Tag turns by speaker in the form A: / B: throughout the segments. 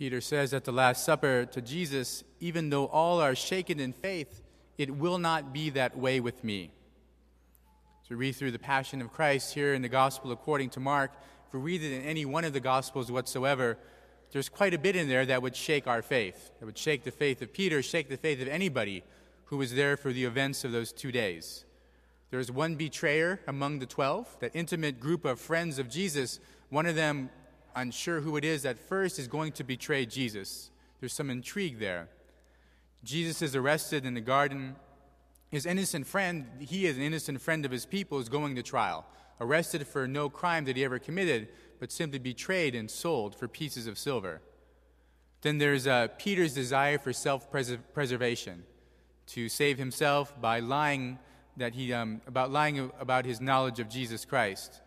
A: Peter says at the Last Supper to Jesus, "Even though all are shaken in faith, it will not be that way with me." As we read through the Passion of Christ here in the Gospel according to Mark, if we read it in any one of the Gospels whatsoever, there's quite a bit in there that would shake our faith. That would shake the faith of Peter, shake the faith of anybody who was there for the events of those 2 days. There's one betrayer among the 12, that intimate group of friends of Jesus. One of them, unsure who it is at first, is going to betray Jesus. There's some intrigue there. Jesus is arrested in the garden. His innocent friend, he is an innocent friend of his people, is going to trial, arrested for no crime that he ever committed, but simply betrayed and sold for pieces of silver. Then there's Peter's desire for self-preservation, to save himself by lying about his knowledge of Jesus Christ,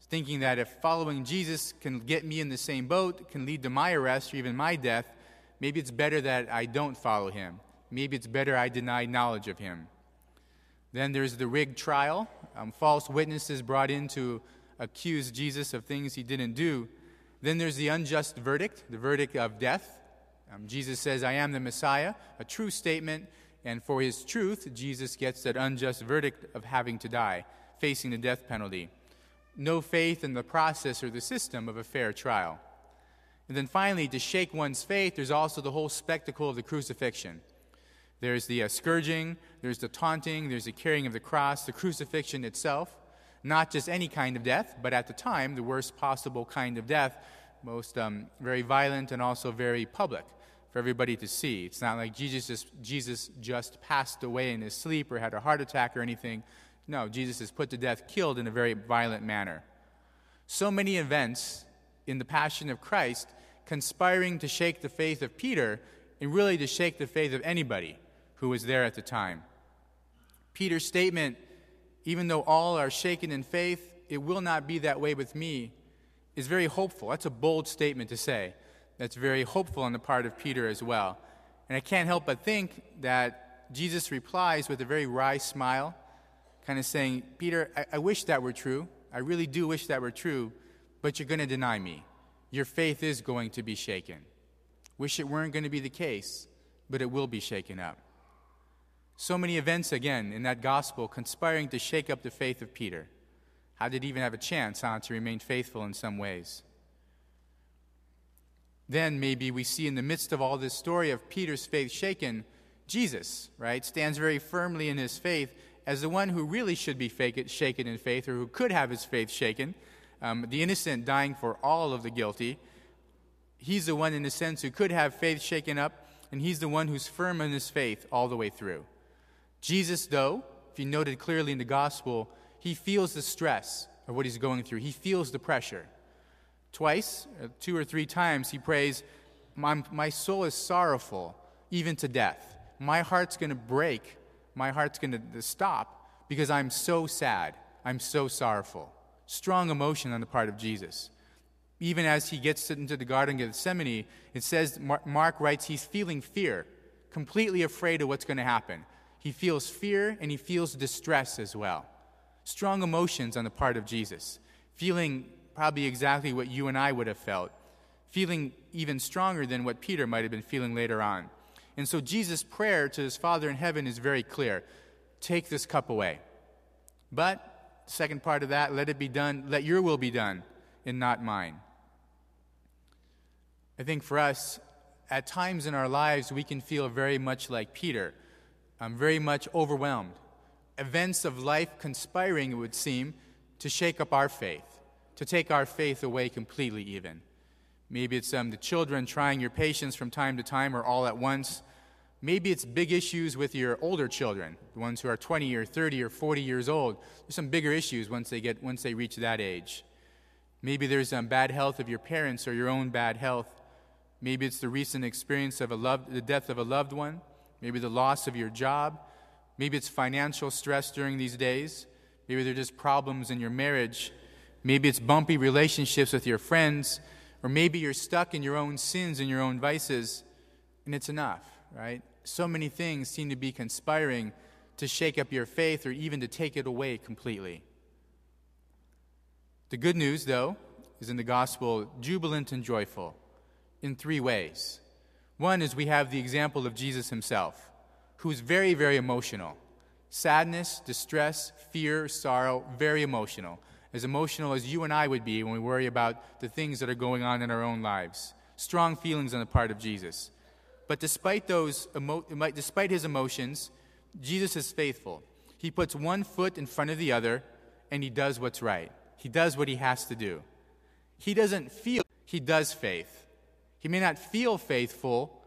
A: thinking that if following Jesus can get me in the same boat, can lead to my arrest or even my death, maybe it's better that I don't follow him. Maybe it's better I deny knowledge of him. Then there's the rigged trial, false witnesses brought in to accuse Jesus of things he didn't do. Then there's the unjust verdict, the verdict of death. Jesus says, "I am the Messiah," a true statement, and for his truth, Jesus gets that unjust verdict of having to die, facing the death penalty. No faith in the process or the system of a fair trial. And then finally, to shake one's faith, there's also the whole spectacle of the crucifixion. There's the scourging, there's the taunting, there's the carrying of the cross, the crucifixion itself. Not just any kind of death, but at the time, the worst possible kind of death, most very violent and also very public for everybody to see. It's not like Jesus just passed away in his sleep or had a heart attack or anything. No, Jesus is put to death, killed in a very violent manner. So many events in the Passion of Christ conspiring to shake the faith of Peter and really to shake the faith of anybody who was there at the time. Peter's statement, "Even though all are shaken in faith, it will not be that way with me," is very hopeful. That's a bold statement to say. That's very hopeful on the part of Peter as well. And I can't help but think that Jesus replies with a very wry smile, kind of saying, "Peter, I wish that were true. I really do wish that were true, but you're going to deny me. Your faith is going to be shaken. Wish it weren't going to be the case, but it will be shaken up." So many events, again, in that gospel conspiring to shake up the faith of Peter. How did he even have a chance to remain faithful in some ways? Then maybe we see in the midst of all this story of Peter's faith shaken, Jesus, right, stands very firmly in his faith as the one who really should be shaken in faith, or who could have his faith shaken, the innocent dying for all of the guilty. He's the one, in a sense, who could have faith shaken up, and he's the one who's firm in his faith all the way through. Jesus, though, if you noted clearly in the gospel, he feels the stress of what he's going through. He feels the pressure. Twice, 2 or 3 times, he prays, my soul is sorrowful, even to death. My heart's going to break. My heart's going to stop because I'm so sad. I'm so sorrowful. Strong emotion on the part of Jesus. Even as he gets into the Garden of Gethsemane, it says, Mark writes, he's feeling fear, completely afraid of what's going to happen. He feels fear and he feels distress as well. Strong emotions on the part of Jesus. Feeling probably exactly what you and I would have felt. Feeling even stronger than what Peter might have been feeling later on. And so Jesus' prayer to his Father in heaven is very clear. Take this cup away. But, the second part of that, let it be done, let your will be done, and not mine. I think for us, at times in our lives, we can feel very much like Peter. Very much overwhelmed. Events of life conspiring, it would seem, to shake up our faith, to take our faith away completely even. Maybe it's the children trying your patience from time to time or all at once. Maybe it's big issues with your older children, the ones who are 20 or 30 or 40 years old. There's some bigger issues once they reach that age. Maybe there's bad health of your parents or your own bad health. Maybe it's the recent experience of the death of a loved one. Maybe the loss of your job. Maybe it's financial stress during these days. Maybe they're just problems in your marriage. Maybe it's bumpy relationships with your friends. Or maybe you're stuck in your own sins and your own vices, and it's enough, right? So many things seem to be conspiring to shake up your faith or even to take it away completely. The good news, though, is in the gospel, jubilant and joyful. in three ways. One is we have the example of Jesus himself, who's very, very emotional. Sadness, distress, fear, sorrow, very emotional. As emotional as you and I would be when we worry about the things that are going on in our own lives. Strong feelings on the part of Jesus. But despite his emotions, Jesus is faithful. He puts one foot in front of the other, and he does what's right. He does what he has to do. He doesn't feel, he does faith. He may not feel faithful,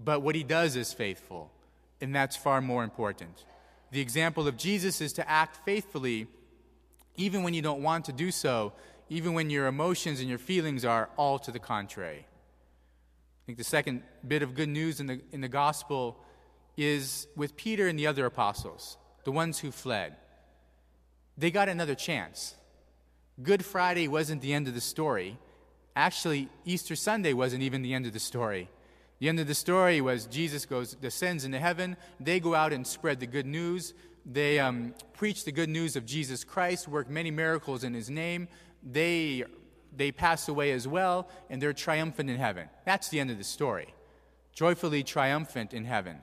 A: but what he does is faithful. And that's far more important. The example of Jesus is to act faithfully even when you don't want to do so, even when your emotions and your feelings are all to the contrary. I think the second bit of good news in the gospel is with Peter and the other apostles, the ones who fled. They got another chance. Good Friday wasn't the end of the story. Actually, Easter Sunday wasn't even the end of the story. The end of the story was Jesus descends into heaven. They go out and spread the good news. They preach the good news of Jesus Christ, work many miracles in his name. They pass away as well, and they're triumphant in heaven. That's the end of the story. Joyfully triumphant in heaven.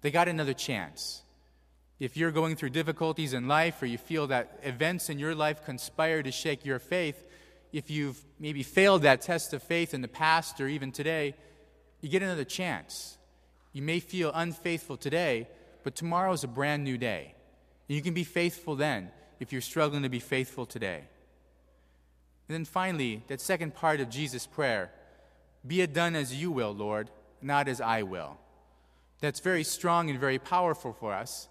A: They got another chance. If you're going through difficulties in life, or you feel that events in your life conspire to shake your faith, if you've maybe failed that test of faith in the past or even today, you get another chance. You may feel unfaithful today, but tomorrow's a brand new day. And you can be faithful then if you're struggling to be faithful today. And then finally, that second part of Jesus' prayer, be it done as you will, Lord, not as I will. That's very strong and very powerful for us.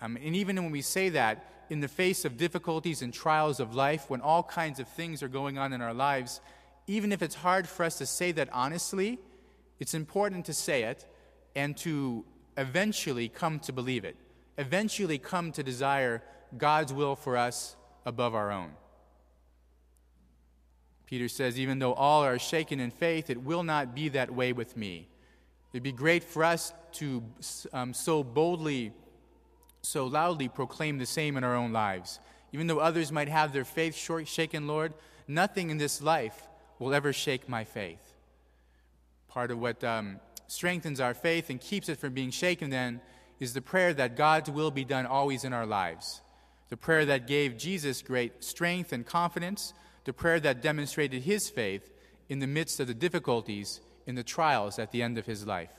A: And even when we say that, in the face of difficulties and trials of life, when all kinds of things are going on in our lives, even if it's hard for us to say that honestly, it's important to say it and to eventually come to believe it, eventually come to desire God's will for us above our own. Peter says, even though all are shaken in faith, it will not be that way with me. It'd be great for us to so boldly, so loudly proclaim the same in our own lives. Even though others might have their faith shaken, Lord, nothing in this life will ever shake my faith. Part of what strengthens our faith and keeps it from being shaken then is the prayer that God's will be done always in our lives. The prayer that gave Jesus great strength and confidence. The prayer that demonstrated his faith in the midst of the difficulties, in the trials at the end of his life.